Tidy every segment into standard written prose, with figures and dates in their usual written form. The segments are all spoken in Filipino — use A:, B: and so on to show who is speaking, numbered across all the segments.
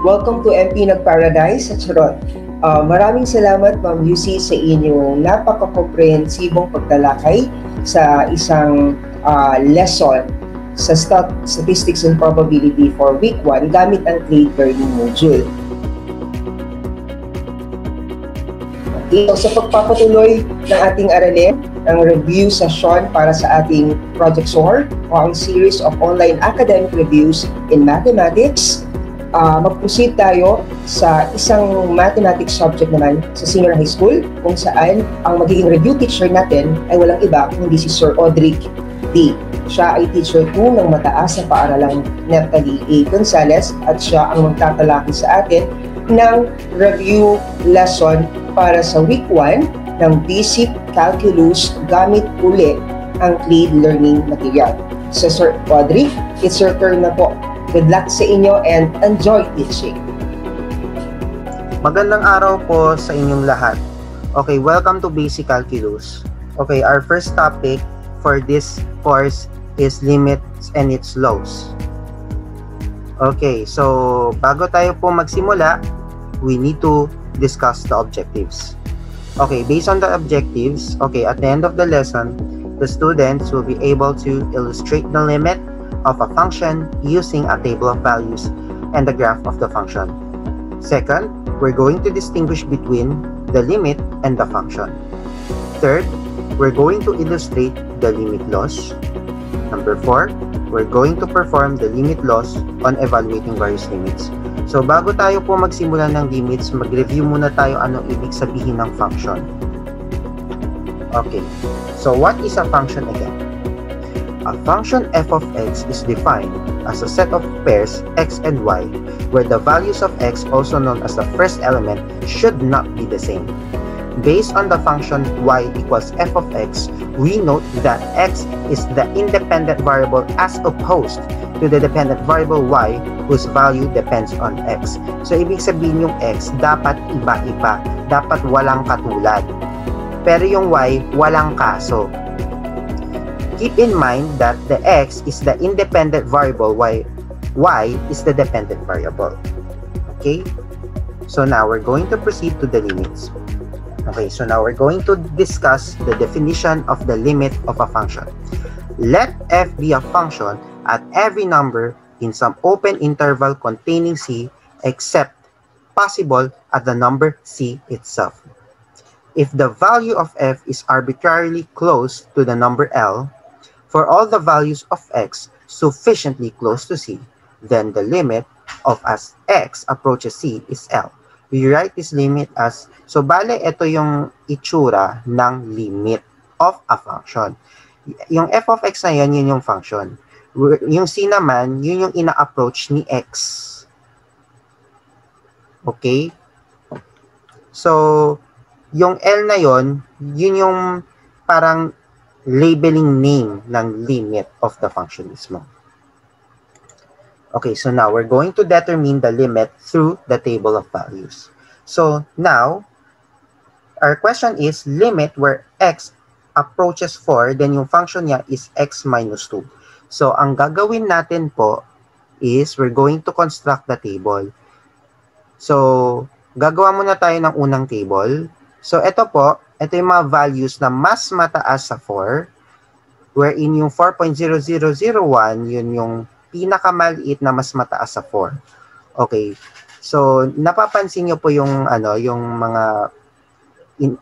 A: Welcome to MP Nagparadise at Charot. Maraming salamat Ma'am Yusi sa inyong napaka-komprehensibong pagtalakay sa isang lesson sa Statistics and Probability for Week 1 gamit ang Grade Learning Module. Okay, so sa pagpapatuloy ng ating aralin, ang review session para sa ating Project SOAR o ang series of online academic reviews in mathematics, mag-proceed tayo sa isang mathematics subject naman sa senior high school kung saan ang magiging review teacher natin ay walang iba kundi si Sir Audric D. Siya ay teacher 2 ng mataas na paaralang Neptali A. Gonzales at siya ang magtatalaki sa atin ng review lesson para sa week 1 ng Basic Calculus gamit uli ang Grade Learning Material. So Sir Audric, it's your turn na po. Good luck sa inyo and enjoy teaching.
B: Magandang araw po sa inyong lahat. Okay, welcome to Basic Calculus. Okay, our first topic for this course is limits and its laws. Okay, so bago tayo po magsimula, we need to discuss the objectives. Okay, based on the objectives, okay, at the end of the lesson, the students will be able to illustrate the limit of a function using a table of values and the graph of the function. Second, we're going to distinguish between the limit and the function. Third, we're going to illustrate the limit laws. Number 4, we're going to perform the limit laws on evaluating various limits. So bago tayo po magsimula ng limits, mag-review muna tayo anong ibig sabihin ng function. Okay, so what is a function again? A function f of x is defined as a set of pairs x and y where the values of x, also known as the first element, should not be the same. Based on the function y equals f of x, we note that x is the independent variable as opposed to the dependent variable y whose value depends on x. So ibig sabihin yung x dapat iba-iba, dapat walang katulad. Pero yung y, walang kaso. Keep in mind that the x is the independent variable, y is the dependent variable. Okay? So now we're going to proceed to the limits. Okay, so now we're going to discuss the definition of the limit of a function. Let f be a function at every number in some open interval containing c except possible at the number c itself. If the value of f is arbitrarily close to the number L, for all the values of x sufficiently close to c, then the limit of as x approaches c is L. We write this limit as, so bale, ito yung itsura ng limit of a function. Yung f of x na yan, yun yung function. Yung c naman, yun yung ina-approach ni x. Okay? So, yung L na yun, yun yung parang labeling name ng limit of the function mismo. Okay, so now we're going to determine the limit through the table of values. So now, our question is limit where x approaches 4, then yung function niya is x minus 2. So ang gagawin natin po is we're going to construct the table. So gagawa muna tayo ng unang table. So ito po, ito yung mga values na mas mataas sa 4, wherein yung 4.0001, yun yung pinakamaliit na mas mataas sa 4. Okay. So, napapansin nyo po yung, yung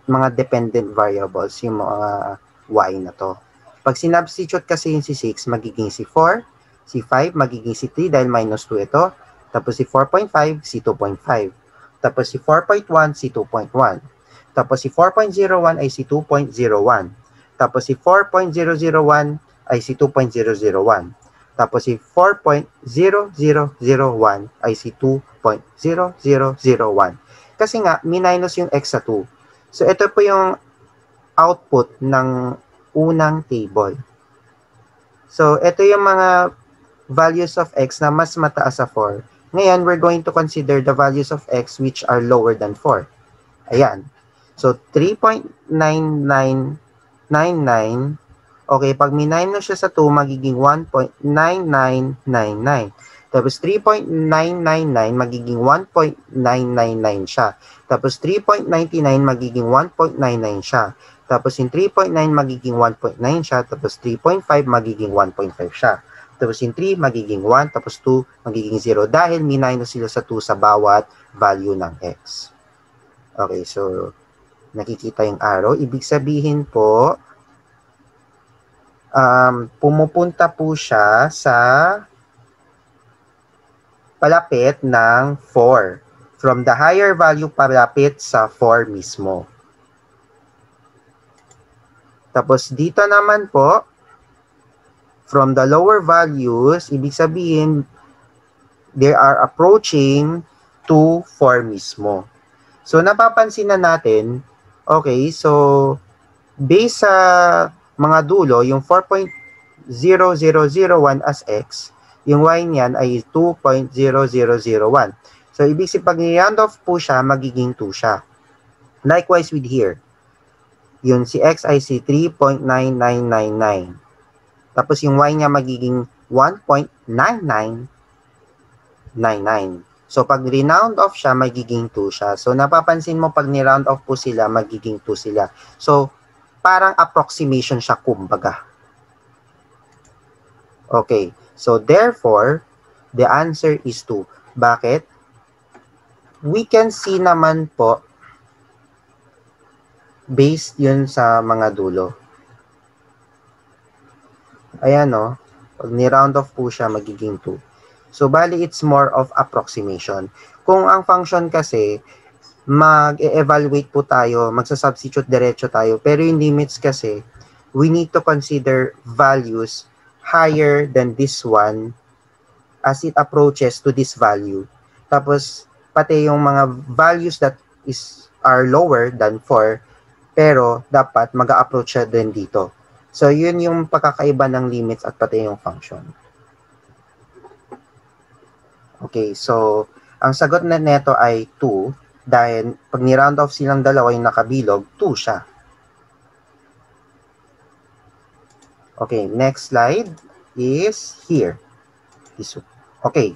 B: mga dependent variables, yung mga y na to. Pag sinubstitute kasi yung si 6, magiging si 4, si 5, magiging si 3 dahil minus 2 ito. Tapos si 4.5, si 2.5. Tapos si 4.1, si 2.1. Tapos si 4.01 ay si 2.01. Tapos si 4.001 ay si 2.001. Tapos si 4.0001 ay si 2.0001. Kasi nga, minus yung x sa 2. So ito po yung output ng unang table. So ito yung mga values of x na mas mataas sa 4. Ngayon, we're going to consider the values of x which are lower than 4. Ayan. So, 3.9999. Okay, pag minus siya sa 2, magiging 1.9999. Tapos 3.999 magiging 1.999 siya. Tapos 3.99 magiging 1.99 siya. Tapos yung 3.9 magiging 1.9 siya. Tapos 3.5 magiging 1.5 siya. Tapos yung 3 magiging 1. Tapos 2 magiging 0. Dahil minus sila sa 2 sa bawat value ng x. Okay, so nakikita yung arrow. Ibig sabihin po, pumupunta po siya sa palapit ng 4. From the higher value, palapit sa 4 mismo. Tapos dito naman po, from the lower values, ibig sabihin, they are approaching to 4 mismo. So napapansin na natin, okay, so based sa mga dulo, yung 4.0001 as x, yung y niyan ay 2.0001. So, ibig sabihin, pag ni-round off po siya, magiging 2 siya. Likewise with here. Yun, si x ay si 3.9999. Tapos, yung y niya magiging 1.9999. So, pag ni-round off siya, magiging 2 siya. So, napapansin mo, pag ni-round off po sila, magiging 2 sila. So, parang approximation siya, kumbaga. Okay. So, therefore, the answer is 2. Bakit? We can see naman po, based yun sa mga dulo. Ayan, no? Pag ni-round off po siya, magiging 2. So, bali, it's more of approximation. Kung ang function kasi, mag-e-evaluate po tayo, magsasubstitute diretso tayo, pero yung limits kasi, we need to consider values higher than this one as it approaches to this value. Tapos, pati yung mga values that are lower than 4, pero dapat mag-a-approach siya din dito. So, yun yung pagkakaiba ng limits at pati yung function. Okay, so, ang sagot na neto ay 2, dahil pag ni-round off silang dalawa yung nakabilog, 2 siya. Okay, next slide is here. Okay.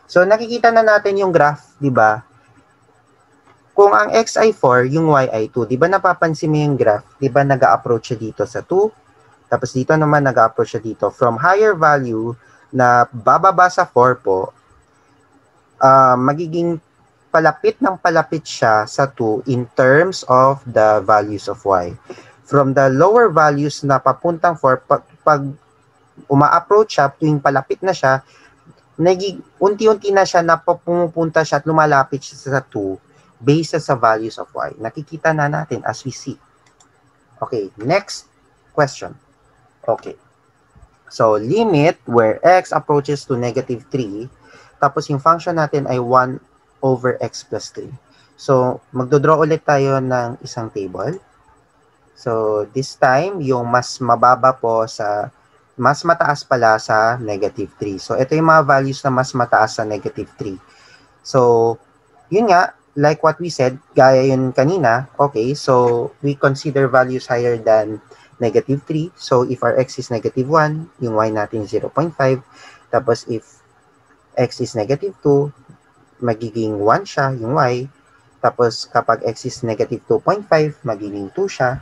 B: So, nakikita na natin yung graph, di ba? Kung ang x ay 4, yung y ay 2, di ba napapansin mo yung graph? Di ba nag-a-approach siya dito sa 2? Tapos dito naman nag-a-approach siya dito. From higher value na bababa sa 4 po, magiging palapit ng palapit siya sa 2 in terms of the values of y. From the lower values na papuntang 4, pag uma-approach siya, tuwing palapit na siya, unti-unti na siya na pumupunta siya at lumalapit siya sa 2 based sa values of y. Nakikita na natin as we see. Okay, next question. Okay. So, limit where x approaches to negative 3, tapos yung function natin ay 1 over x plus 3. So, magdodraw ulit tayo ng isang table. So, this time, yung mas mababa po sa, mas mataas pala sa negative 3. So, ito yung mga values na mas mataas sa negative 3. So, yun nga, like what we said, gaya yun kanina, okay, so, we consider values higher than negative 3. So, if our x is negative 1, yung y natin 0.5. Tapos, if x is negative 2, magiging 1 siya, yung y. Tapos, kapag x is negative 2.5, magiging 2 siya.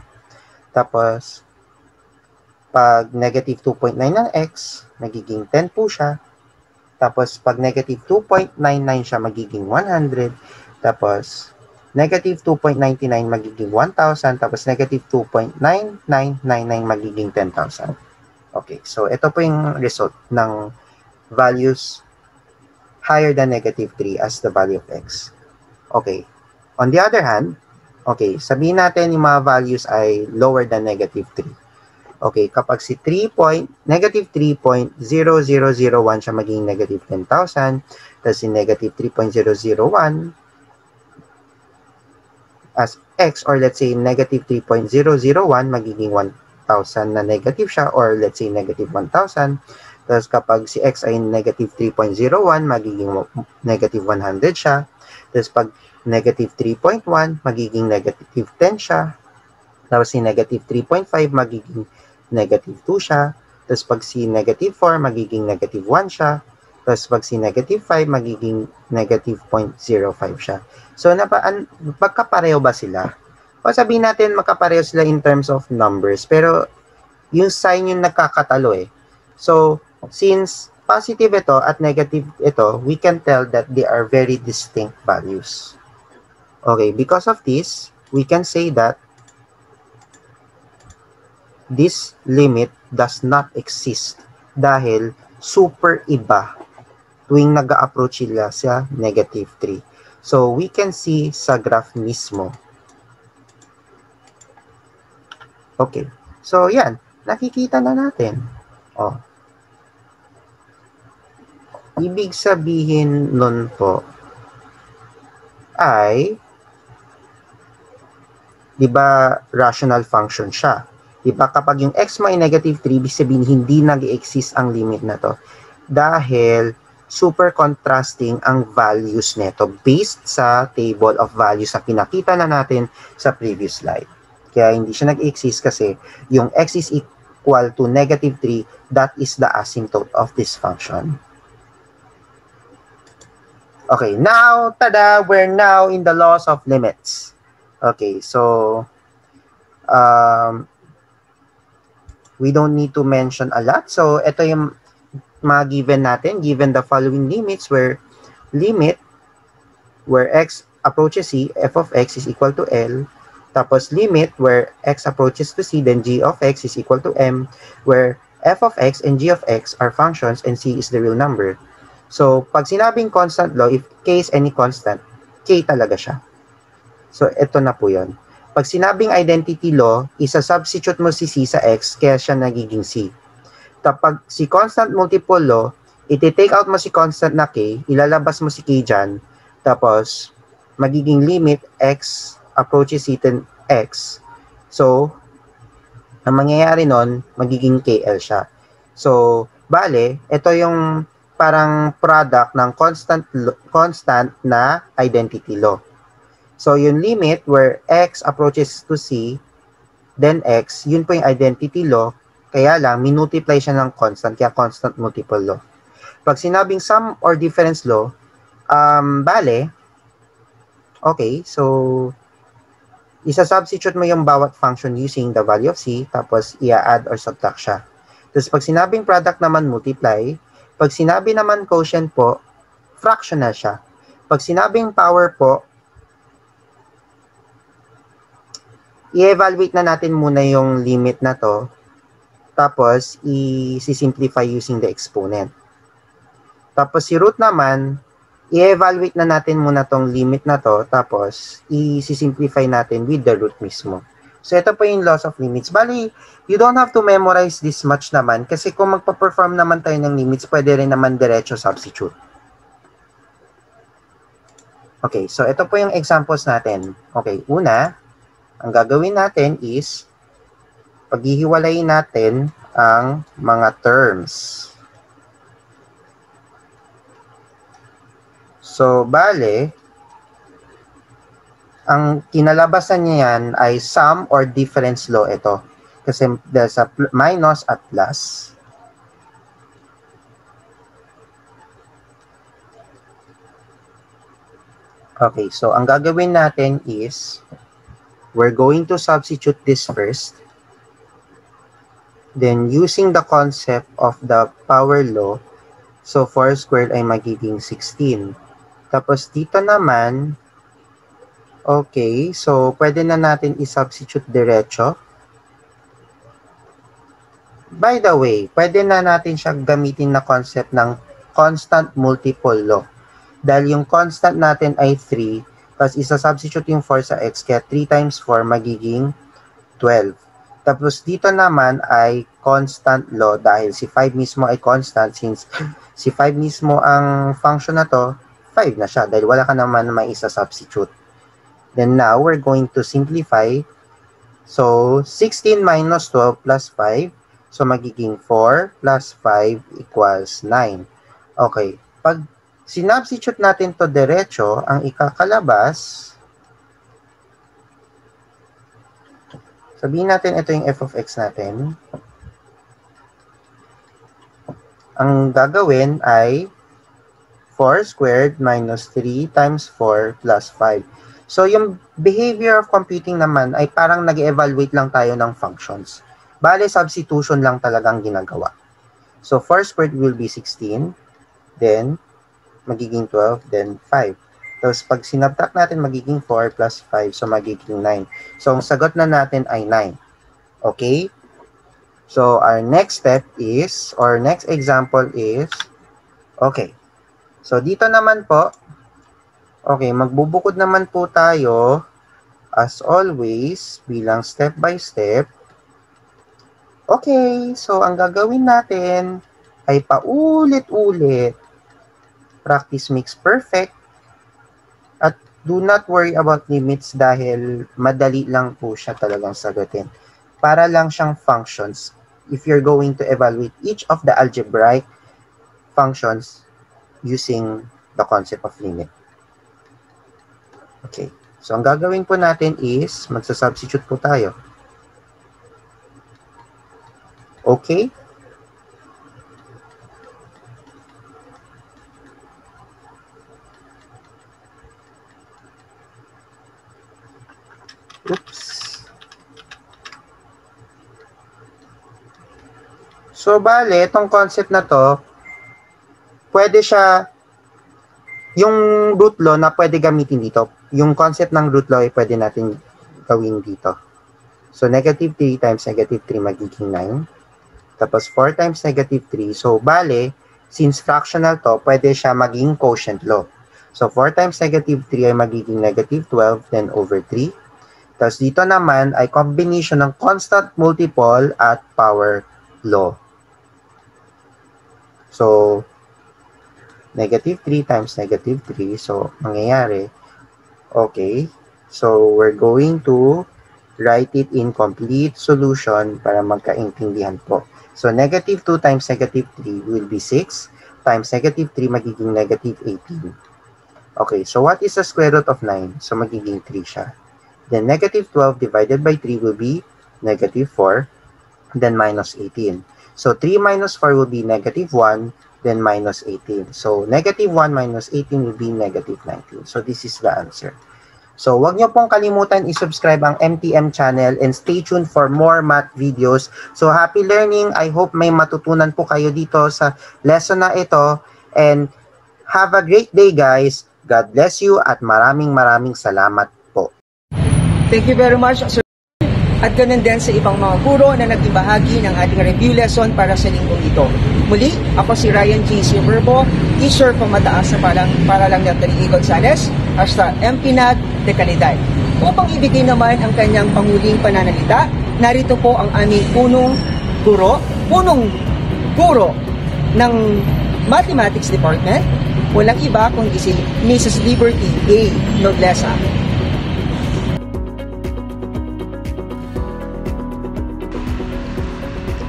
B: Tapos, pag negative 2.9 ng x, magiging 10 po siya. Tapos, pag negative 2.99 siya, magiging 100. Tapos, negative 2.99 magiging 1,000. Tapos, negative 2.9999 magiging 10,000. Okay, so ito po yung result ng values higher than negative 3 as the value of x. Okay. On the other hand, okay, sabihin natin yung mga values ay lower than negative 3. Okay, kapag si negative 3.0001 siya magiging negative 10,000, tapos si negative 3.001 as x, or let's say negative 3.001 magiging 1,000 na negative siya, or let's say negative 1,000. Tapos kapag si x ay negative 3.01, magiging negative 100 siya. Tapos pag negative 3.1, magiging negative 10 siya. Tapos si negative 3.5, magiging negative 2 siya. Tapos pag si negative 4, magiging negative 1 siya. Tapos pag si negative 5, magiging negative 0.05 siya. So, pagkapareho ba sila? O sabihin natin magkapareho sila in terms of numbers, pero yung sign yung nagkakatalo eh. So, since positive ito at negative ito, we can tell that they are very distinct values. Okay, because of this, we can say that this limit does not exist dahil super iba tuwing nag-approach sila sa negative 3. So, we can see sa graph mismo. Okay. So, yan. Nakikita na natin. Oh. Ibig sabihin nun po ay, di ba, rational function siya. Di ba, kapag yung x mo ay negative 3, ibig sabihin hindi nag-exist ang limit na to. Dahil super contrasting ang values nito based sa table of values na pinakita na natin sa previous slide. Kaya hindi siya nag-exist kasi yung x is equal to negative 3, that is the asymptote of this function. Okay, now, tada, we're now in the laws of limits. Okay, so we don't need to mention a lot. So, ito yung mga given natin, given the following limits where x approaches c, f of x is equal to L. Tapos limit where x approaches to c, then g of x is equal to m, where f of x and g of x are functions and c is the real number. So, pag sinabing constant law, if k is any constant, k talaga siya. So, ito na po yun. Pag sinabing identity law, isa-substitute mo si c sa x, kaya siya nagiging c. Kapag si constant multiple law, iti-take out mo si constant na k, ilalabas mo si k dyan, tapos magiging limit x approaches c to x. So, ang mangyayari nun, magiging kl siya. So, bale, ito yung parang product ng constant na identity law. So, yung limit where x approaches to c, then x, yun po yung identity law, kaya lang, minultiply siya ng constant, kaya constant multiple law. Pag sinabing sum or difference law, bale, okay, so, isa-substitute mo yung bawat function using the value of c, tapos i-add or subtract siya. Tapos pag sinabing product naman, multiply. Pag sinabi naman quotient po, fractional siya. Pag sinabing power po, i-evaluate na natin muna yung limit na to, tapos i-simplify using the exponent. Tapos si root naman, i-evaluate na natin muna tong limit na to, tapos i-simplify natin with the root mismo. So ito po yung laws of limits. Bali, you don't have to memorize this much naman kasi kung magpa-perform naman tayo ng limits, pwede rin naman diretso substitute. Okay, so ito po yung examples natin. Okay, una, ang gagawin natin is paghihiwalayin natin ang mga terms. So, bale, ang kinalabasan niya yan ay sum or difference law ito. Kasi there's a minus at plus. Okay, so ang gagawin natin is we're going to substitute this first. Then, using the concept of the power law, so 4 squared ay magiging 16. Tapos dito naman, okay, so pwede na natin i-substitute diretso. By the way, pwede na natin siya gamitin na concept ng constant multiple law. Dahil yung constant natin ay 3, tapos isa-substitute yung 4 sa x, kaya 3 times 4 magiging 12. Tapos dito naman ay constant law dahil si 5 mismo ay constant, since si 5 mismo ang function na to, 5 na siya dahil wala ka naman may isa-substitute. Then now, we're going to simplify. So, 16 minus 12 plus 5. So, magiging 4 plus 5 equals 9. Okay. Pag sinubstitute natin to diretso, ang ikakalabas, sabihin natin ito yung f of x natin. Ang gagawin ay 4 squared minus 3 times 4 plus 5. So, yung behavior of computing naman ay parang nag-evaluate lang tayo ng functions. Bale, substitution lang talagang ginagawa. So, 4 squared will be 16, then magiging 12, then 5. Tapos, pag sinabtract natin, magiging 4 plus 5, so magiging 9. So, ang sagot na natin ay 9. Okay? So, our next step is, or next example is, okay. So, dito naman po, okay, magbubukod naman po tayo, as always, bilang step by step. Okay, so ang gagawin natin ay paulit-ulit. Practice makes perfect. At do not worry about limits dahil madali lang po siya talagang sagutin. Para lang siyang functions. If you're going to evaluate each of the algebraic functions using the concept of limit. Okay, so ang gagawin po natin is magsasubstitute po tayo. Okay? Oops. So, bale, itong concept na to, pwede siya, yung root law na pwede gamitin dito, yung concept ng root law ay pwede natin gawin dito. So, negative 3 times negative 3 magiging 9. Tapos, 4 times negative 3. So, bale, since fractional to, pwede siya maging quotient law. So, 4 times negative 3 ay magiging negative 12, then over 3. Tapos, dito naman ay combination ng constant multiple at power law. So, negative 3 times negative 3. So, mangyayari, okay. So, we're going to write it in complete solution para magkaintindihan po. So, negative 2 times negative 3 will be 6 times negative 3 magiging negative 18. Okay, so what is the square root of 9? So, magiging 3 siya. Then, negative 12 divided by 3 will be negative 4, then minus 18. So, 3 minus 4 will be negative 1, then minus 18. So, negative 1 minus 18 will be negative 19. So, this is the answer. So, wag niyo pong kalimutan i-subscribe ang MTM channel and stay tuned for more math videos. So, happy learning. I hope may matutunan po kayo dito sa lesson na ito. And have a great day, guys. God bless you at maraming salamat po.
A: Thank you very much, Sir. At ganun din sa ibang mga guro na naging bahagi ng ating review lesson para sa linggong ito. Muli, ako si Ryan G. Silverbo, teacher pang mataas na paralang ng Talingi Gonzales, hasta MPNAG de Calidad. Upang ibigay naman ang kanyang panguling pananalita, narito po ang aming punong guro ng Mathematics Department, walang iba kundi si Mrs. Liberty A. Noblesa.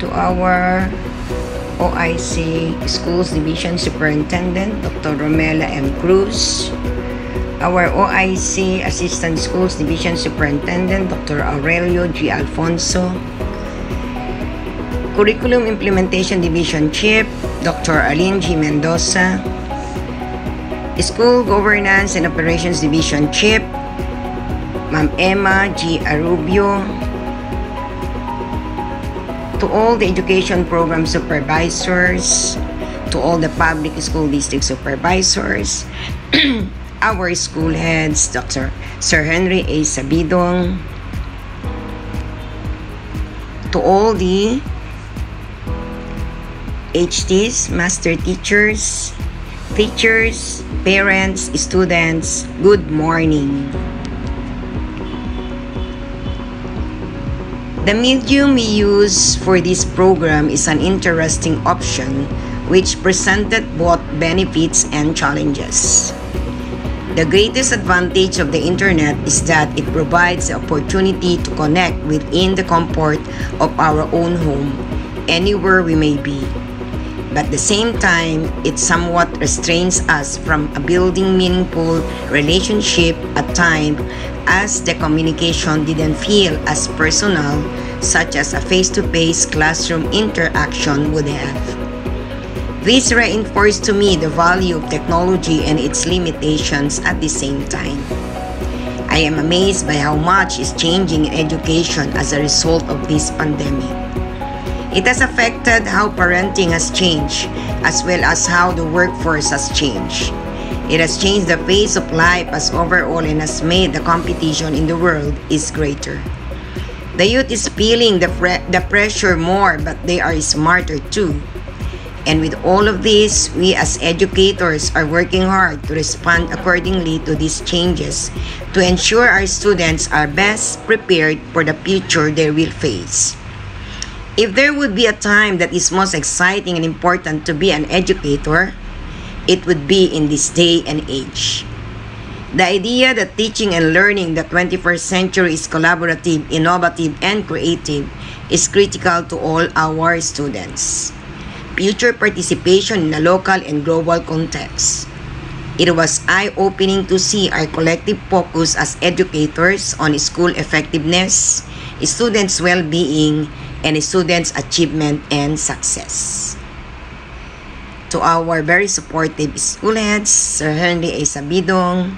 C: To our OIC Schools Division Superintendent, Dr. Romela M. Cruz, our OIC Assistant Schools Division Superintendent, Dr. Aurelio G. Alfonso, Curriculum Implementation Division Chief, Dr. Aline G. Mendoza, School Governance and Operations Division Chief, Ma'am Emma G. Arubio, to all the education program supervisors, to all the public school district supervisors, our school heads, Dr. Sir Henry A. Sabidong, to all the HTs, master teachers, parents, students, good morning. The medium we use for this program is an interesting option which presented both benefits and challenges. The greatest advantage of the internet is that it provides the opportunity to connect within the comfort of our own home, anywhere we may be. But at the same time, it somewhat restrains us from building meaningful relationship at times as the communication didn't feel as personal, such as a face-to-face classroom interaction would have. This reinforced to me the value of technology and its limitations at the same time. I am amazed by how much is changing in education as a result of this pandemic. It has affected how parenting has changed, as well as how the workforce has changed. It has changed the pace of life as overall and has made the competition in the world is greater. The youth is feeling the pressure more, but they are smarter too. And with all of this, we as educators are working hard to respond accordingly to these changes to ensure our students are best prepared for the future they will face. If there would be a time that is most exciting and important to be an educator, it would be in this day and age. The idea that teaching and learning in the 21st century is collaborative, innovative, and creative is critical to all our students. Future participation in a local and global context. It was eye-opening to see our collective focus as educators on school effectiveness, students' well-being, and students' achievement and success. To our very supportive school heads, Sir Henry A. Sabidong,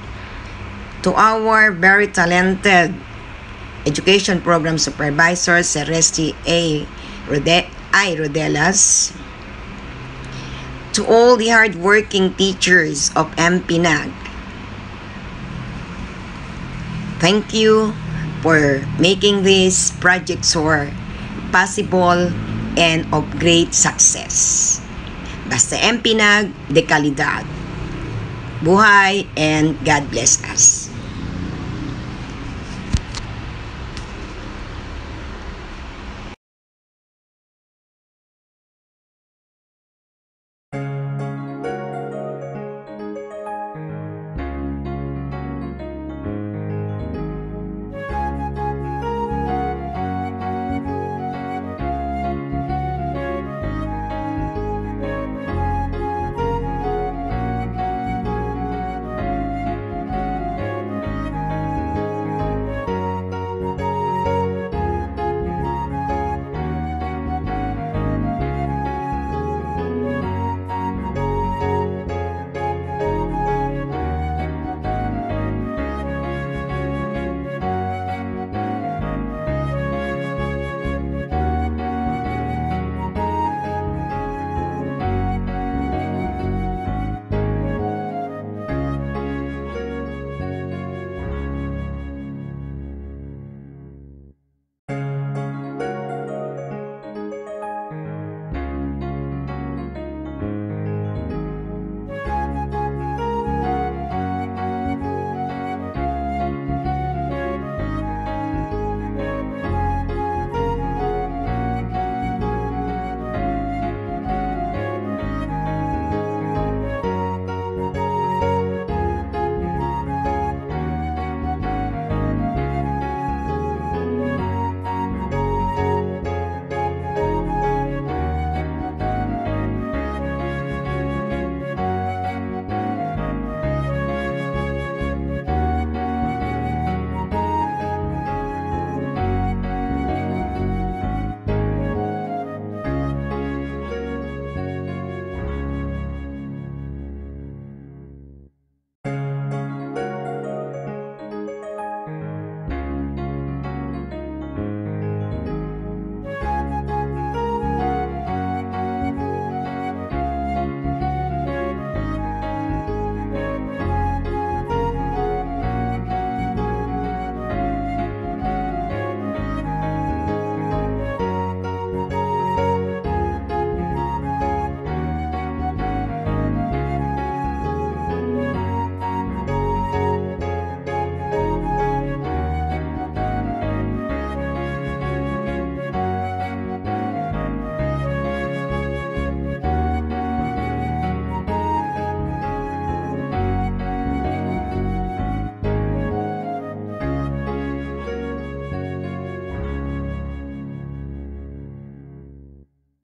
C: to our very talented education program supervisor, Sir Resty A. Rodelas, to all the hardworking teachers of MPNAG, thank you for making this Project SOAR possible and of great success. Basta MPNAG de kalidad. Buhay and God bless.